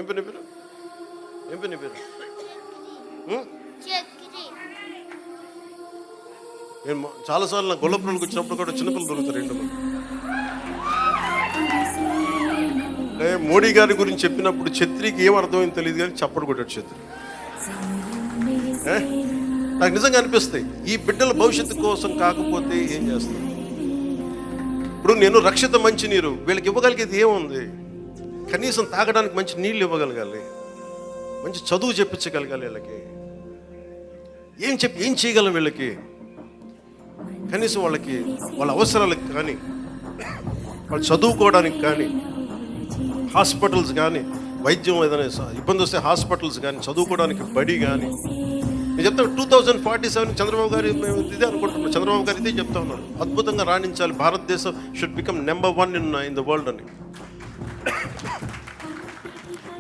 ఏం పేరు ఏం పేరు నీ పేరు? నేను చాలాసార్లు నా గొల్లపురంకి వచ్చినప్పుడు కూడా చిన్నపిల్లలు దొరుకుతారు రెండు మంది. అంటే మోడీ గారి గురించి చెప్పినప్పుడు ఛత్రికి ఏం అర్థమైంది తెలియదు కానీ చప్పడు కొట్టాడు ఛత్రి. నాకు నిజంగా అనిపిస్తాయి ఈ బిడ్డల భవిష్యత్తు కోసం కాకపోతే ఏం చేస్తాం. ఇప్పుడు నేను రక్షిత మంచి నీరు వీళ్ళకి ఇవ్వగలిగేది ఏముంది? కనీసం తాగడానికి మంచి నీళ్ళు ఇవ్వగలగాలి, మంచి చదువు చెప్పించగలగాలి. వీళ్ళకి ఏం చేయగలం? వీళ్ళకి కనీసం వాళ్ళకి వాళ్ళ అవసరాలకు కానీ, వాళ్ళు చదువుకోవడానికి కానీ, హాస్పిటల్స్ కానీ, వైద్యం ఏదైనా ఇబ్బంది వస్తే హాస్పిటల్స్ కానీ, చదువుకోవడానికి బడి కానీ. నేను చెప్తాను 2047 చంద్రబాబు గారు ఇదే అనుకుంటున్నాను. చంద్రబాబు గారు ఇదే చెప్తా ఉన్నారు, అద్భుతంగా రాణించాలి భారతదేశం, should become number 1 in the world అని.